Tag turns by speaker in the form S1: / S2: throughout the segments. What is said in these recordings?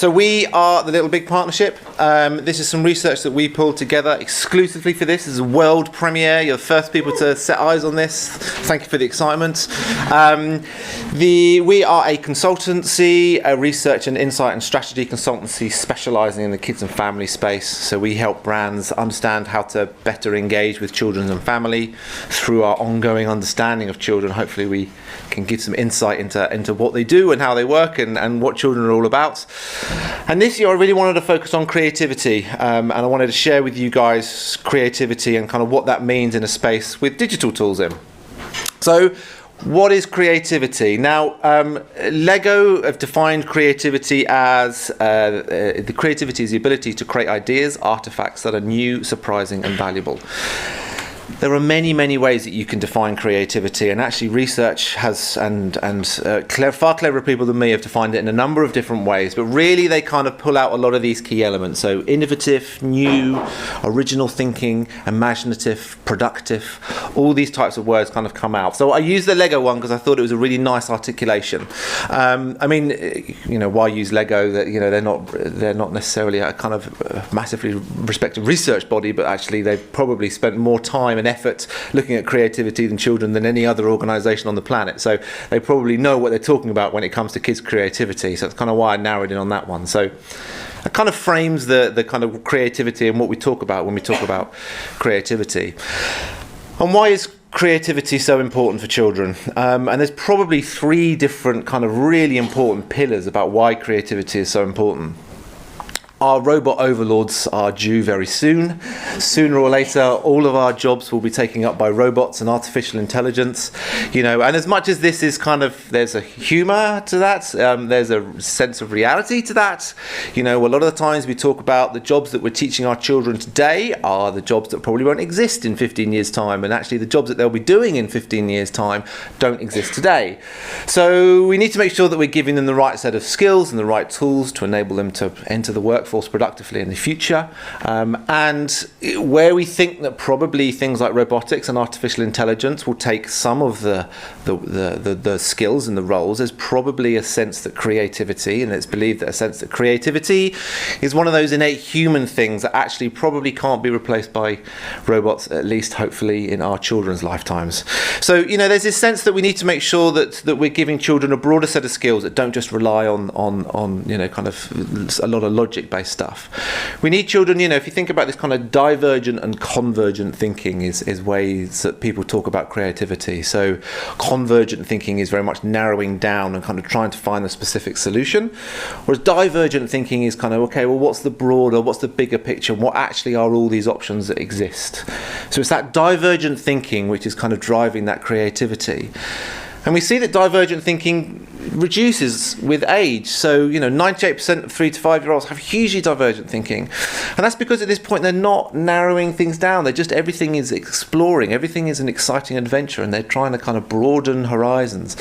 S1: So we are the Little Big Partnership. This is some research that we pulled together exclusively for this. This is a world premiere. You're the first people to set eyes on this. Thank you for the excitement. We are a consultancy, a research and insight and strategy consultancy specialising in the kids and family space. So we help brands understand how to better engage with children and family through our ongoing understanding of children. Hopefully we can give some insight into what they do and how they work and what children are all about. And this year I really wanted to focus on creativity, and I wanted to share with you guys creativity and kind of what that means in a space with digital tools in. So what is creativity? Now, Lego have defined creativity as the creativity is the ability to create ideas, artifacts that are new, surprising and valuable. There are many, many ways that you can define creativity, and actually research has far cleverer people than me have defined it in a number of different ways, but really they kind of pull out a lot of these key elements. So innovative, new, original thinking, imaginative, productive, all these types of words kind of come out. So I used the Lego one because I thought it was a really nice articulation. I mean, you know, why use Lego? That, you know, they're not necessarily a kind of massively respected research body, but actually they've probably spent more time and effort looking at creativity than children than any other organisation on the planet. So they probably know what they're talking about when it comes to kids' creativity. So that's kind of why I narrowed in on that one. So it kind of frames the kind of creativity and what we talk about when we talk about creativity. And why is creativity so important for children? And there's probably three different kind of really important pillars about why creativity is so important. Our robot overlords are due very soon. Sooner or later, all of our jobs will be taken up by robots and artificial intelligence. You know, and as much as this is kind of, there's a humour to that, there's a sense of reality to that. You know, a lot of the times we talk about the jobs that we're teaching our children today are the jobs that probably won't exist in 15 years' time, and actually the jobs that they'll be doing in 15 years' time don't exist today. So we need to make sure that we're giving them the right set of skills and the right tools to enable them to enter the workforce productively in the future, and where we think that probably things like robotics and artificial intelligence will take some of the skills and the roles, there's probably a sense that creativity, and it's believed that a sense that creativity is one of those innate human things that actually probably can't be replaced by robots, at least hopefully in our children's lifetimes. So, you know, there's this sense that we need to make sure that we're giving children a broader set of skills that don't just rely on you know, kind of a lot of logic-based stuff. We need children, you know, if you think about this kind of divergent and convergent thinking is ways that people talk about creativity. So convergent thinking is very much narrowing down and kind of trying to find a specific solution, whereas divergent thinking is kind of, okay, well, what's the broader, what's the bigger picture, and what actually are all these options that exist? So it's that divergent thinking which is kind of driving that creativity. And we see that divergent thinking reduces with age. So, you know, 98% of 3 to 5 year olds have hugely divergent thinking. And that's because at this point they're not narrowing things down. They're just, everything is exploring. Everything is an exciting adventure, and they're trying to kind of broaden horizons.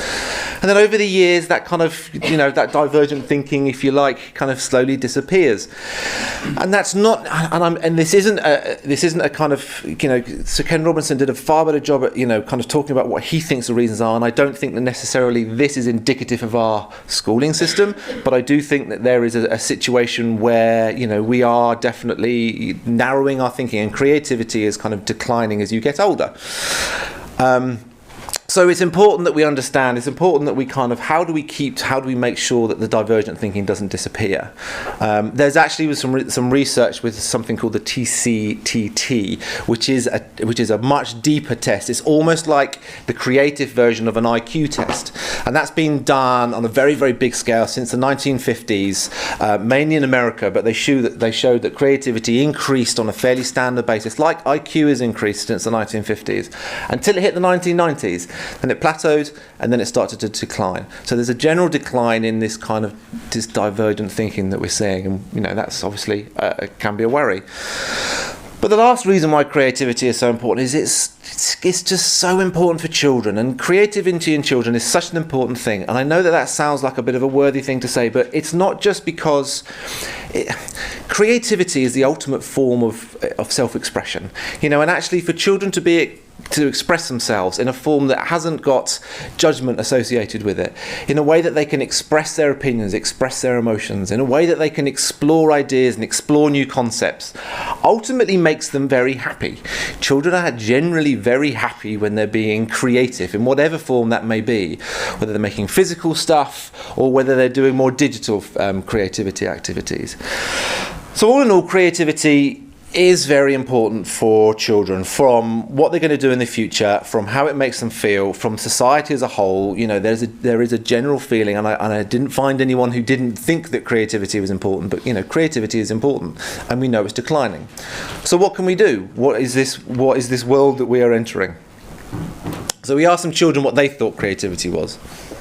S1: And then over the years, that kind of, you know, that divergent thinking, if you like, kind of slowly disappears. And that's not, and this isn't a kind of, you know, Sir Ken Robinson did a far better job at, you know, kind of talking about what he thinks the reasons are, and I don't think that necessarily this is indicative of our schooling system, but I do think that there is a situation where, you know, we are definitely narrowing our thinking, and creativity is kind of declining as you get older. So it's important that we understand, it's important that we kind of, how do we make sure that the divergent thinking doesn't disappear? There's actually some research with something called the TCTT, which is a much deeper test. It's almost like the creative version of an IQ test. And that's been done on a very, very big scale since the 1950s, mainly in America, but they showed that creativity increased on a fairly standard basis, like IQ has increased since the 1950s, until it hit the 1990s. Then it plateaued, and then it started to decline. So there's a general decline in this kind of this divergent thinking that we're seeing, and, you know, that's obviously can be a worry. But the last reason why creativity is so important is it's just so important for children, and creativity in children is such an important thing. And I know that sounds like a bit of a worthy thing to say, but it's not just because creativity is the ultimate form of self-expression, and actually for children to express themselves in a form that hasn't got judgment associated with it, in a way that they can express their opinions, express their emotions, in a way that they can explore ideas and explore new concepts, ultimately makes them very happy. Children are generally very happy when they're being creative, in whatever form that may be, whether they're making physical stuff or whether they're doing more digital creativity activities. So all in all, creativity is very important for children, from what they're going to do in the future, from how it makes them feel, from society as a whole. There is a general feeling, and I didn't find anyone who didn't think that creativity was important, but creativity is important, and we know it's declining. So what can we do? What is this world that we are entering? So we asked some children what they thought creativity was.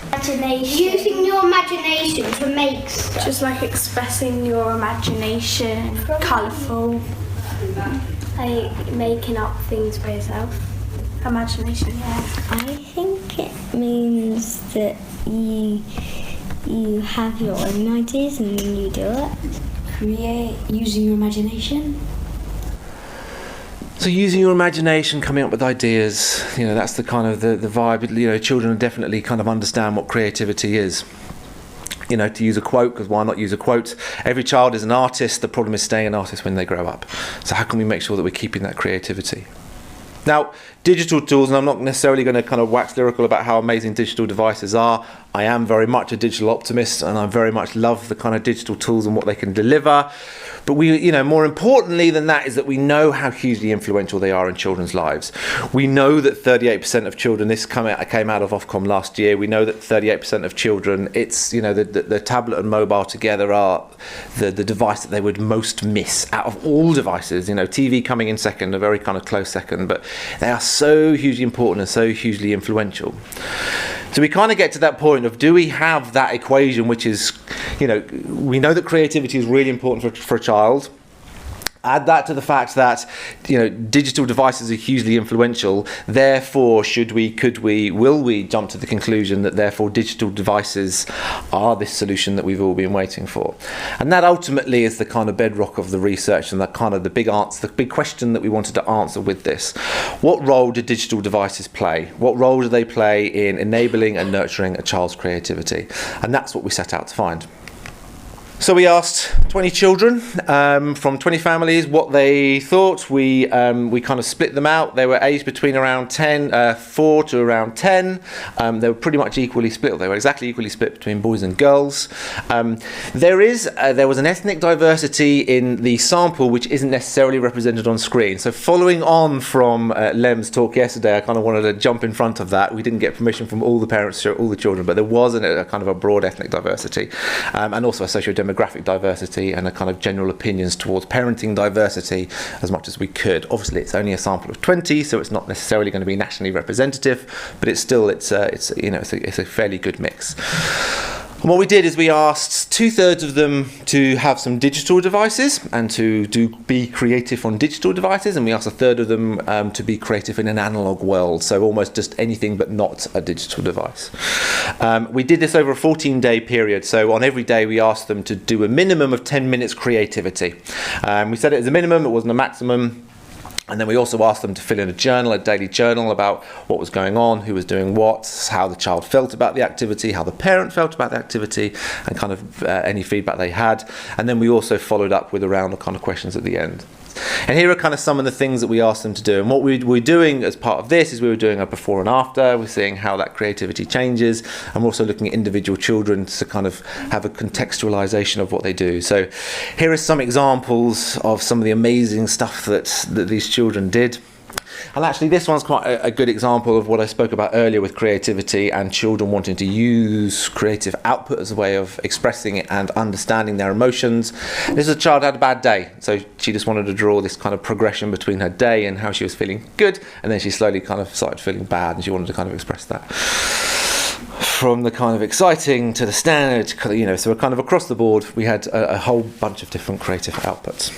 S2: Imagination. Using your imagination to make stuff.
S3: Just like expressing your imagination, colourful.
S2: Like making up things by yourself.
S3: Imagination, yeah.
S4: I think it means that you have your own ideas and then you do it.
S5: Create using your imagination.
S1: So using your imagination, coming up with ideas, that's the kind of the vibe. Children definitely kind of understand what creativity is. To use a quote, because why not use a quote? Every child is an artist. The problem is staying an artist when they grow up. So how can we make sure that we're keeping that creativity? Now, digital tools, and I'm not necessarily going to kind of wax lyrical about how amazing digital devices are. I am very much a digital optimist, and I very much love the kind of digital tools and what they can deliver. But we, more importantly than that is that we know how hugely influential they are in children's lives. We know that 38% of children, this came out of Ofcom last year, we know that 38% of children, it's, the tablet and mobile together are the device that they would most miss out of all devices. TV coming in second, a very kind of close second, but they are so hugely important and so hugely influential. So we kind of get to that point of, do we have that equation, which is, we know that creativity is really important for a child. Add that to the fact that, digital devices are hugely influential. Therefore, will we jump to the conclusion that therefore digital devices are this solution that we've all been waiting for? And that ultimately is the kind of bedrock of the research, and that kind of the big question that we wanted to answer with this. What role do digital devices play? What role do they play in enabling and nurturing a child's creativity? And that's what we set out to find. So we asked 20 children from 20 families what they thought. We kind of split them out. They were aged between around 4 to around 10. They were pretty much equally split. They were exactly equally split between boys and girls. There was an ethnic diversity in the sample which isn't necessarily represented on screen. So following on from Lem's talk yesterday, I kind of wanted to jump in front of that. We didn't get permission from all the parents to show all the children, but there was a kind of a broad ethnic diversity, and also a socio-demographic diversity, and a kind of general opinions towards parenting diversity as much as we could. Obviously, it's only a sample of 20, so it's not necessarily going to be nationally representative, but it's a fairly good mix. And what we did is we asked 2/3 of them to have some digital devices and to be creative on digital devices, and we asked 1/3 of them to be creative in an analog world, so almost just anything but not a digital device. We did this over a 14-day period, so on every day we asked them to do a minimum of 10 minutes creativity. We said it as a minimum, it wasn't a maximum. And then we also asked them to fill in a daily journal about what was going on, who was doing what, how the child felt about the activity, how the parent felt about the activity, and kind of any feedback they had. And then we also followed up with a round of kind of questions at the end. And here are kind of some of the things that we asked them to do. And what we're doing as part of this is we were doing a before and after. We're seeing how that creativity changes. And we're also looking at individual children to kind of have a contextualization of what they do. So here are some examples of some of the amazing stuff that these children did. And actually this one's quite a good example of what I spoke about earlier with creativity and children wanting to use creative output as a way of expressing it and understanding their emotions. This is a child who had a bad day, so she just wanted to draw this kind of progression between her day and how she was feeling good, and then she slowly kind of started feeling bad and she wanted to kind of express that. from the kind of exciting to the standard, so we're kind of across the board, we had a whole bunch of different creative outputs.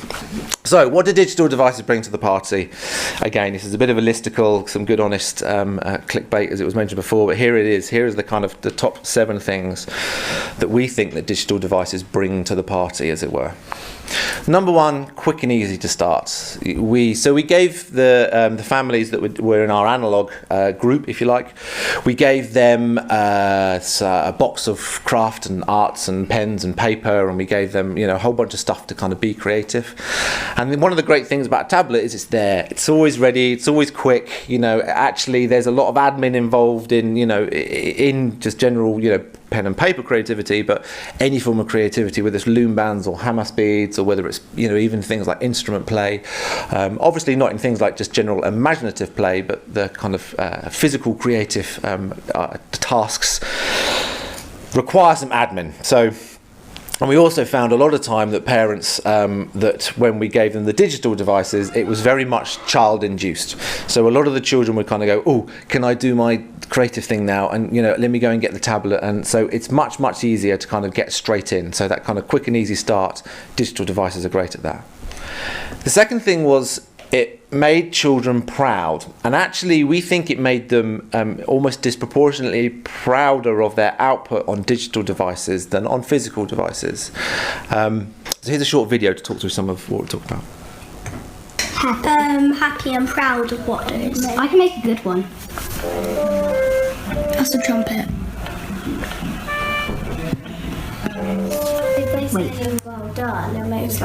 S1: So what do digital devices bring to the party? Again, this is a bit of a listicle, some good honest clickbait as it was mentioned before, but here it is. Here is the kind of the top 7 things that we think that digital devices bring to the party, as it were. Number 1, quick and easy to start. We gave the families that were in our analog group, if you like, we gave them a box of craft and arts and pens and paper, and we gave them a whole bunch of stuff to kind of be creative. And then one of the great things about a tablet is it's there, it's always ready, it's always quick. Actually there's a lot of admin involved in just general pen and paper creativity, but any form of creativity, whether it's loom bands or hammer speeds, or whether it's even things like instrument play, obviously not in things like just general imaginative play, but the kind of physical creative tasks require some admin. And we also found a lot of time that parents, that when we gave them the digital devices, it was very much child-induced. So a lot of the children would kind of go, oh, can I do my creative thing now? And, let me go and get the tablet. And so it's much, much easier to kind of get straight in. So that kind of quick and easy start, digital devices are great at that. The second thing was it made children proud, and actually we think it made them almost disproportionately prouder of their output on digital devices than on physical devices. So here's a short video to talk through some of what we're talking about.
S3: Happy and proud of what it is.
S2: I can make a good one.
S3: That's a trumpet.
S2: Wait.
S3: Well done. It makes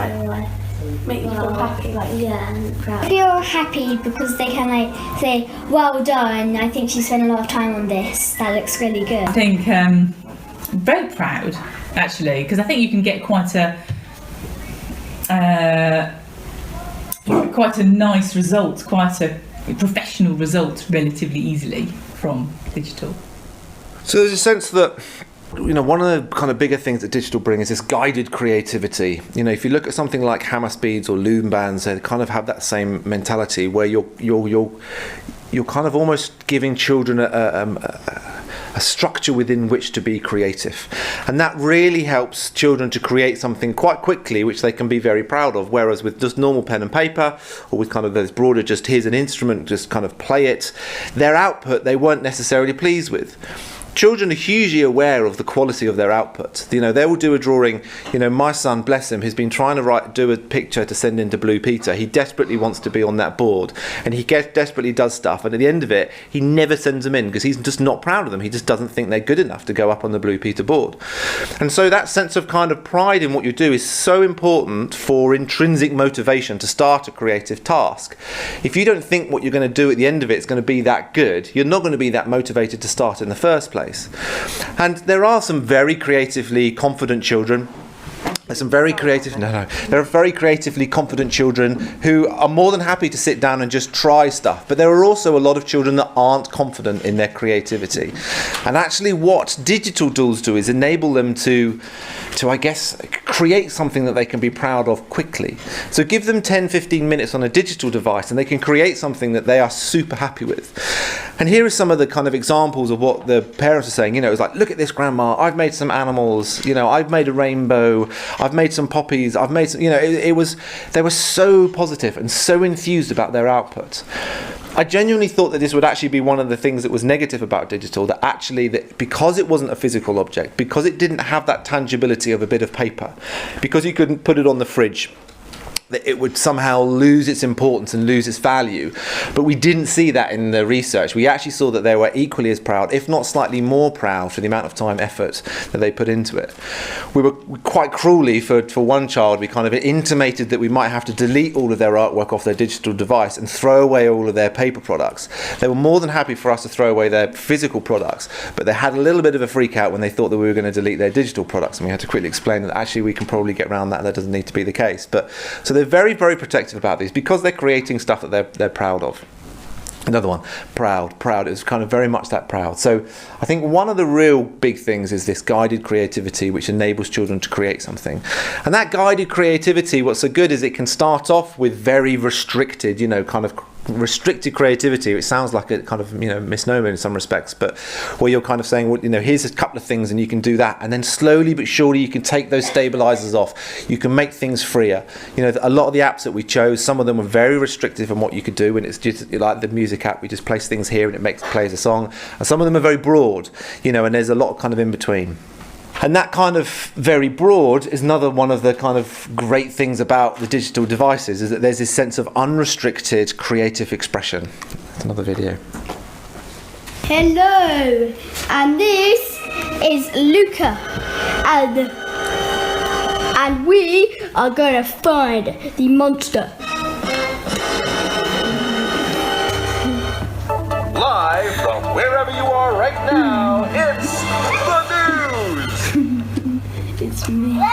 S3: make you feel happy,
S2: and proud. I feel happy because they can say, well done, I think she spent a lot of time on this, that looks really good.
S6: I think very proud actually, because I think you can get quite a nice result, quite a professional result relatively easily from digital.
S1: So there's a sense that one of the kind of bigger things that digital bring is this guided creativity. If you look at something like hammer speeds or loom bands, they kind of have that same mentality where you're kind of almost giving children a structure within which to be creative, and that really helps children to create something quite quickly which they can be very proud of, whereas with just normal pen and paper, or with kind of those broader just here's an instrument, just kind of play it, their output they weren't necessarily pleased with. Children are hugely aware of the quality of their output. They will do a drawing. My son, bless him, has been trying to do a picture to send into Blue Peter. He desperately wants to be on that board, and he desperately does stuff. And at the end of it, he never sends them in because he's just not proud of them. He just doesn't think they're good enough to go up on the Blue Peter board. And so that sense of kind of pride in what you do is so important for intrinsic motivation to start a creative task. If you don't think what you're going to do at the end of it is going to be that good, you're not going to be that motivated to start in the first place. And there are some very creatively confident children. There are very creatively confident children who are more than happy to sit down and just try stuff. But there are also a lot of children that aren't confident in their creativity. And actually what digital tools do is enable them to I guess, create something that they can be proud of quickly. So give them 10-15 minutes on a digital device and they can create something that they are super happy with. And here are some of the kind of examples of what the parents are saying. It was like, look at this, Grandma, I've made some animals, I've made a rainbow, I've made some poppies, I've made some, they were so positive and so enthused about their output. I genuinely thought that this would actually be one of the things that was negative about digital, that because it wasn't a physical object, because it didn't have that tangibility of a bit of paper, because you couldn't put it on the fridge, that it would somehow lose its importance and lose its value. But we didn't see that in the research. We actually saw that they were equally as proud, if not slightly more proud, for the amount of time, effort that they put into it. We were quite cruelly, for one child, we kind of intimated that we might have to delete all of their artwork off their digital device and throw away all of their paper products. They were more than happy for us to throw away their physical products, but they had a little bit of a freak out when they thought that we were going to delete their digital products, and we had to quickly explain that actually we can probably get around that doesn't need to be the case. So they're very, very protective about these because they're creating stuff that they're proud of. Another one, proud. It was kind of very much that proud. So I think one of the real big things is this guided creativity, which enables children to create something. And that guided creativity, what's so good is it can start off with very restricted, kind of restricted creativity, it sounds like a kind of misnomer in some respects, but where you're kind of saying, well, here's a couple of things and you can do that, and then slowly but surely you can take those stabilizers off, you can make things freer. A lot of the apps that we chose, some of them were very restrictive on what you could do, and it's just like the music app, we just place things here and it plays a song, and some of them are very broad, and there's a lot kind of in between. And that kind of very broad is another one of the kind of great things about the digital devices, is that there's this sense of unrestricted creative expression. That's another video.
S2: Hello, and this is Luca, and we are gonna find the monster.
S7: Live from wherever you are right now, it's the news!
S2: It's me.
S3: Hello,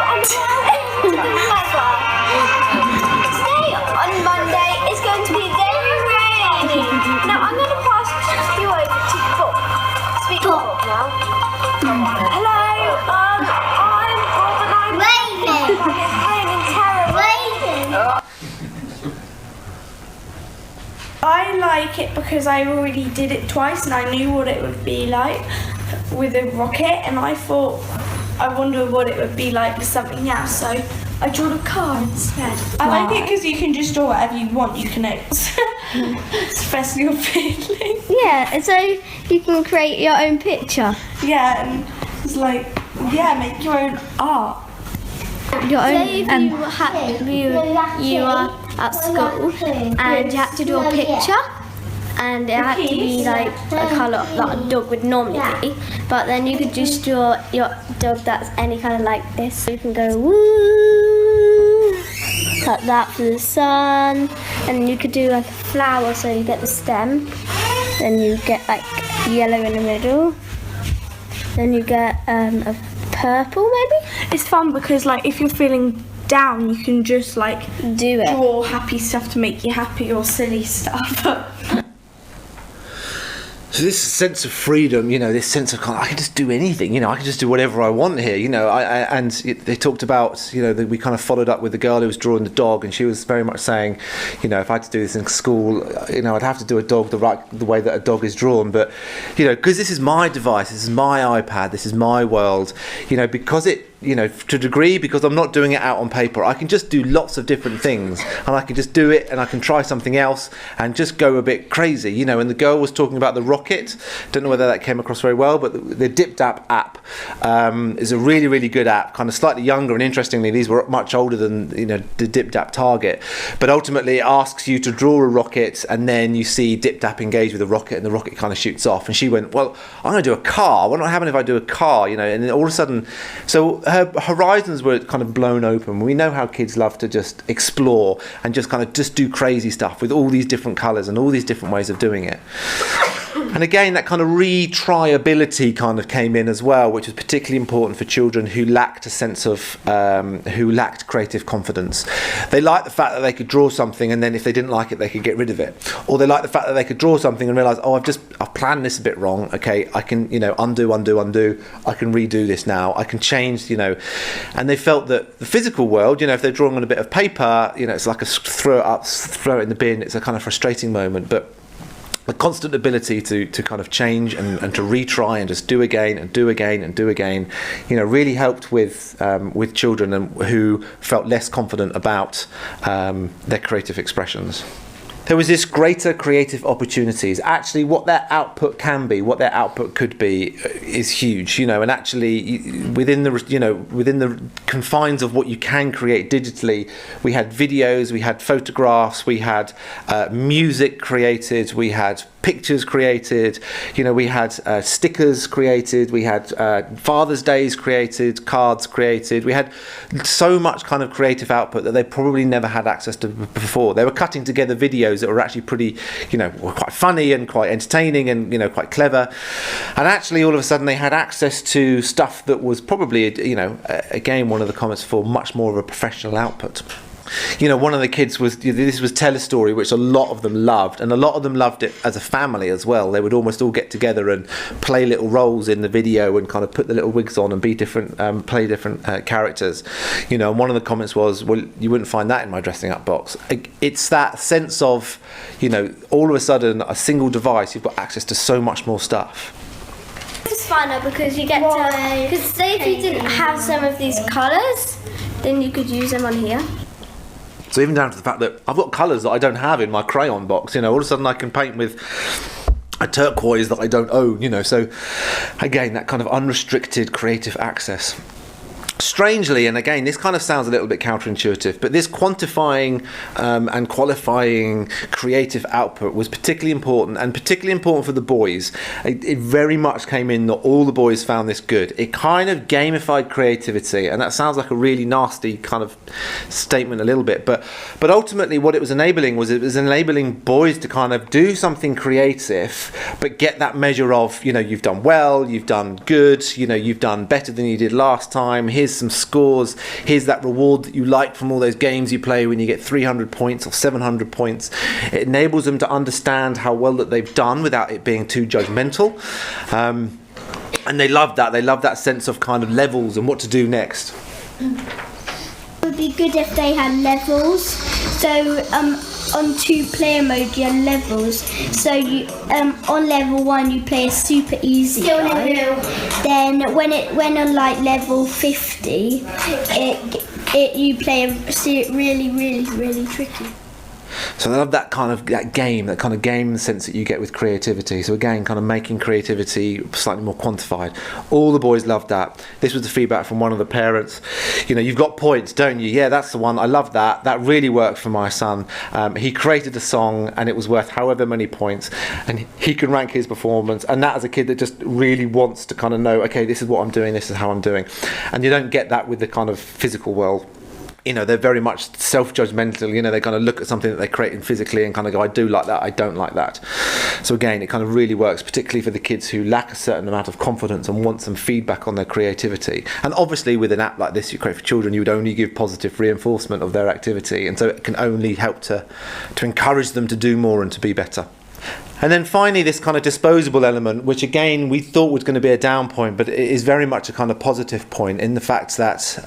S3: and welcome to my class. Today on Monday it's going to be very rainy. Now I'm going to pass you over to Bob. Speak to Bob now. Hello, I'm Bob and I'm
S2: Waving.
S3: It's raining terribly. I like it because I already did it twice and I knew what it would be like with a rocket, and I thought, I wonder what it would be like with something else, so I drew a car instead. I like it because you can just draw whatever you want, you can express your feeling.
S2: Yeah, so you can create your own picture.
S3: Yeah, and it's like, make your own art.
S2: Your own.
S4: You are at school and you have to draw a picture, and it had to be like a colour that a dog would normally be, but then you could just draw your dog that's any colour like this. So you can go woo, like that for the sun, and you could do like a flower, so you get the stem, then you get like yellow in the middle, then you get a purple maybe.
S3: It's fun because like if you're feeling down, you can just like
S4: Do it.
S3: draw happy stuff to make you happy or silly stuff.
S1: So this sense of freedom, this sense of I can just do anything, I can just do whatever I want here, and they talked about, we kind of followed up with the girl who was drawing the dog, and she was very much saying, if I had to do this in school, I'd have to do a dog the way that a dog is drawn, but, because this is my device, this is my iPad, this is my world, because it, to a degree, because I'm not doing it out on paper, I can just do lots of different things, and I can just do it, and I can try something else and just go a bit crazy, and the girl was talking about the rocket. Don't know whether that came across very well, but the DipDap app is a really, really good app, kind of slightly younger, and interestingly, these were much older than the DipDap target, but ultimately it asks you to draw a rocket, and then you see DipDap engage with the rocket, and the rocket kind of shoots off, and she went, well, I'm going to do a car. What happen if I do a car, and then all of a sudden, so her horizons were kind of blown open. We know how kids love to just explore and just do crazy stuff with all these different colours and all these different ways of doing it. And again, that kind of retry-ability kind of came in as well, which was particularly important for children who lacked a sense of, who lacked creative confidence. They liked the fact that they could draw something, and then if they didn't like it, they could get rid of it. Or they liked the fact that they could draw something and realise, I've planned this a bit wrong. Okay, I can, undo. I can redo this now. I can change, And they felt that the physical world, if they're drawing on a bit of paper, it's like throw it in the bin. It's a kind of frustrating moment, but the constant ability to kind of change and to retry and just do again and do again and do again, really helped with children who felt less confident about their creative expressions. There was this greater creative opportunities. Actually, what their output can be, what their output could be, is huge. And actually, within the confines of what you can create digitally, we had videos, we had photographs, we had music created, we had pictures created, we had stickers created, we had Father's Days created, cards created. We had so much kind of creative output that they probably never had access to before. They were cutting together videos that were actually pretty, were quite funny and quite entertaining and, quite clever. And actually, all of a sudden, they had access to stuff that was probably, again, one of the comments for much more of a professional output. one of the kids this was Tell a Story, which a lot of them loved, and a lot of them loved it as a family as well. They would almost all get together and play little roles in the video and kind of put the little wigs on and be different, play different characters. And one of the comments was, well, you wouldn't find that in my dressing up box. It's that sense of, all of a sudden, a single device, you've got access to so much more stuff.
S4: It's funner because you get to, because say if you didn't have some of these colours, then you could use them on here.
S1: So even down to the fact that I've got colours that I don't have in my crayon box, all of a sudden I can paint with a turquoise that I don't own, so again, that kind of unrestricted creative access. Strangely, and again, this kind of sounds a little bit counterintuitive, but this quantifying and qualifying creative output was particularly important, and particularly important for the boys. It very much came in that all the boys found this good. It kind of gamified creativity, and that sounds like a really nasty kind of statement a little bit, but ultimately what it was enabling boys to kind of do something creative, but get that measure of, you've done well, you've done good, you've done better than you did last time, here's some scores, here's that reward that you like from all those games you play when you get 300 points or 700 points. It enables them to understand how well that they've done without it being too judgmental, and they love that sense of kind of levels and what to do next.
S2: It would be good if they had levels. So on 2-player mode you have levels. So you on level 1 you play a super easy guy. Then when on like level 50 you play a really, really, really tricky.
S1: So I love that kind of game sense that you get with creativity. So again, kind of making creativity slightly more quantified. All the boys loved that. This was the feedback from one of the parents. You've got points, don't you? Yeah, that's the one. I love that. That really worked for my son. He created a song and it was worth however many points, and he can rank his performance. And that as a kid that just really wants to kind of know, okay, this is what I'm doing, this is how I'm doing. And you don't get that with the kind of physical world. They're very much self-judgmental, they kind of look at something that they're creating physically and kind of go, I do like that, I don't like that. So again, it kind of really works, particularly for the kids who lack a certain amount of confidence and want some feedback on their creativity. And obviously with an app like this you create for children, you would only give positive reinforcement of their activity, and so it can only help to encourage them to do more and to be better. And then finally, this kind of disposable element, which again we thought was going to be a down point, but it is very much a kind of positive point in the fact that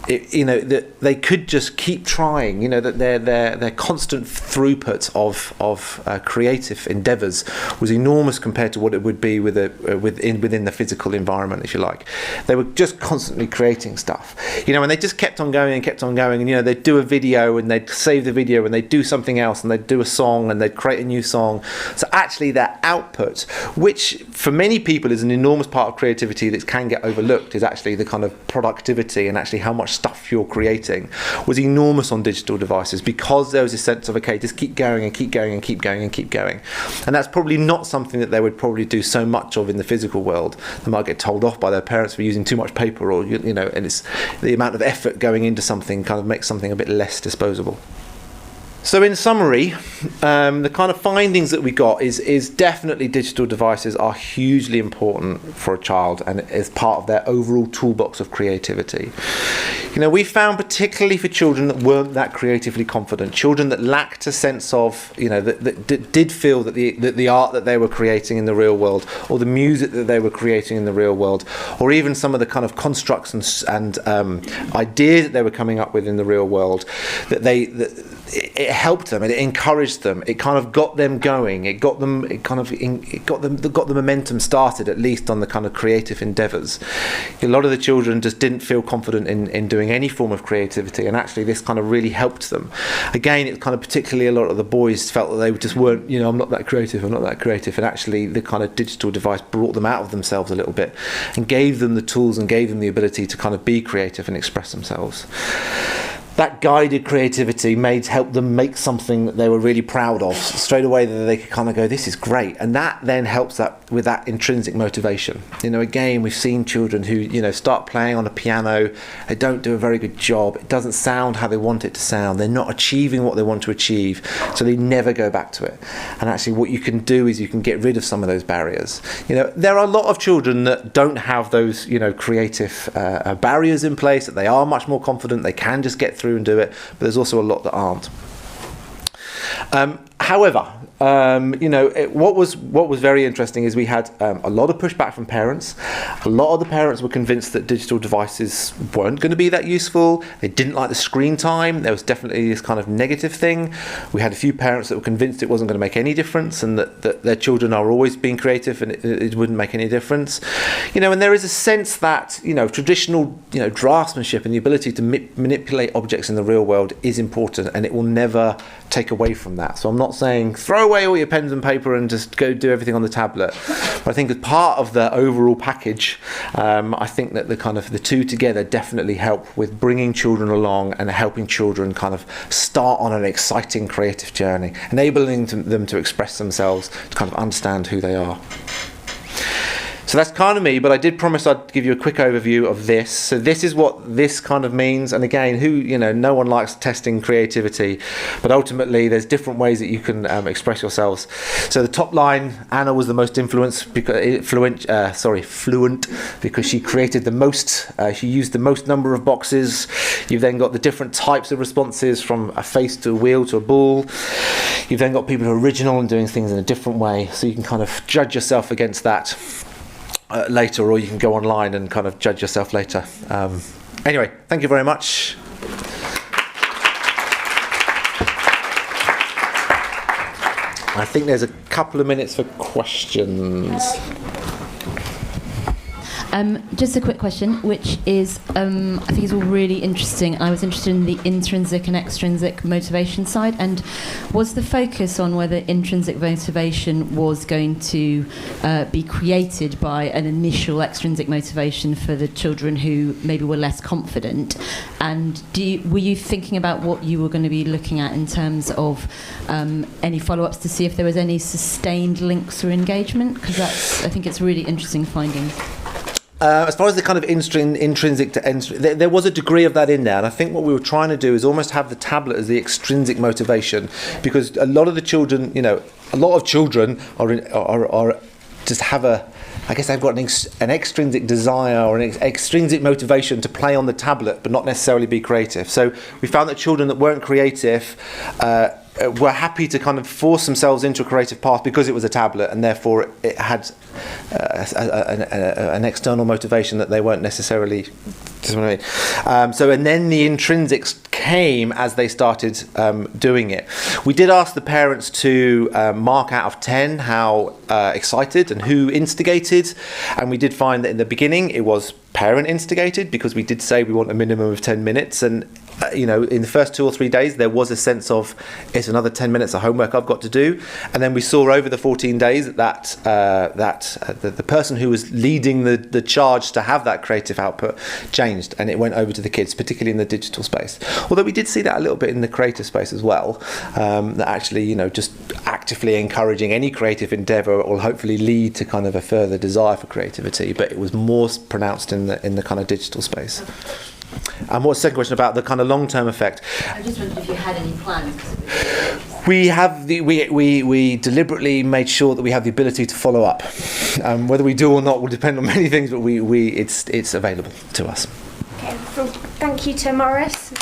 S1: that they could just keep trying. That their constant throughput of creative endeavours was enormous compared to what it would be within the physical environment, if you like. They were just constantly creating stuff, and they just kept on going and kept on going. And they'd do a video and they'd save the video and they'd do something else and they'd do a song and they'd create a new song. So actually, their output, which for many people is an enormous part of creativity that can get overlooked, is actually the kind of productivity and actually how much stuff you're creating, was enormous on digital devices, because there was a sense of, okay, just keep going and keep going and keep going and keep going. And that's probably not something that they would probably do so much of in the physical world. They might get told off by their parents for using too much paper, or and it's the amount of effort going into something kind of makes something a bit less disposable. So in summary, the kind of findings that we got is definitely digital devices are hugely important for a child and as part of their overall toolbox of creativity. We found particularly for children that weren't that creatively confident, children that lacked a sense of, that did feel that the art that they were creating in the real world, or the music that they were creating in the real world, or even some of the kind of constructs and ideas that they were coming up with in the real world, it helped them and it encouraged them. It kind of got them going. It got the momentum started, at least on the kind of creative endeavours. A lot of the children just didn't feel confident in doing any form of creativity, and actually this kind of really helped them. Again, it kind of particularly a lot of the boys felt that they just weren't, I'm not that creative, and actually the kind of digital device brought them out of themselves a little bit and gave them the tools and gave them the ability to kind of be creative and express themselves. That guided creativity helped them make something that they were really proud of straight away, that they could kind of go, this is great. And that then helps with that intrinsic motivation. Again, we've seen children who, start playing on a piano, they don't do a very good job, it doesn't sound how they want it to sound, they're not achieving what they want to achieve, so they never go back to it. And actually what you can do is you can get rid of some of those barriers. There are a lot of children that don't have those, creative barriers in place, that they are much more confident, they can just get through through and do it, but there's also a lot that aren't. However, what was very interesting is we had a lot of pushback from parents. A lot of the parents were convinced that digital devices weren't going to be that useful. They didn't like the screen time. There was definitely this kind of negative thing. We had a few parents that were convinced it wasn't going to make any difference, and that their children are always being creative and it wouldn't make any difference. And there is a sense that traditional draftsmanship and the ability to manipulate objects in the real world is important, and it will never take away from that. So I'm not saying throw away all your pens and paper and just go do everything on the tablet. But I think as part of the overall package, I think that the two together definitely help with bringing children along and helping children kind of start on an exciting creative journey, enabling them to express themselves, to kind of understand who they are. So that's kind of me, but I did promise I'd give you a quick overview of this. So this is what this kind of means. And again, no one likes testing creativity, but ultimately there's different ways that you can express yourselves. So the top line, Anna was the most fluent because she created the most, she used the most number of boxes. You've then got the different types of responses, from a face to a wheel to a ball. You've then got people who are original and doing things in a different way. So you can kind of judge yourself against that later, or you can go online and kind of judge yourself later. Anyway, thank you very much. I think there's a couple of minutes for questions.
S8: Just a quick question, which is, I think is all really interesting. I was interested in the intrinsic and extrinsic motivation side, and was the focus on whether intrinsic motivation was going to be created by an initial extrinsic motivation for the children who maybe were less confident? And were you thinking about what you were going to be looking at in terms of any follow-ups to see if there was any sustained links or engagement? Because I think it's a really interesting finding.
S1: As far as the kind of intrinsic to extrinsic, there was a degree of that in there, and I think what we were trying to do is almost have the tablet as the extrinsic motivation, because a lot of the children, a lot of children are just have I guess they've got an extrinsic desire or an extrinsic motivation to play on the tablet, but not necessarily be creative. So we found that children that weren't creative were happy to kind of force themselves into a creative path because it was a tablet, and therefore it had an external motivation that they weren't necessarily. And then the intrinsics came as they started doing it. We did ask the parents to mark out of 10 how excited and who instigated, and we did find that in the beginning it was parent instigated, because we did say we want a minimum of 10 minutes, and in the first 2 or 3 days there was a sense of, it's another 10 minutes of homework I've got to do. And then we saw over the 14 days that the person who was leading the charge to have that creative output changed, and it went over to the kids, particularly in the digital space. Although we did see that a little bit in the creative space as well, that actually just actively encouraging any creative endeavour will hopefully lead to kind of a further desire for creativity, but it was more pronounced in the kind of digital space. And what's the second question about the kind of long-term effect?
S8: I just wondered if you had any plans.
S1: We deliberately made sure that we have the ability to follow up. Whether we do or not will depend on many things, but it's available to us.
S3: Okay, well, thank you to Maurice.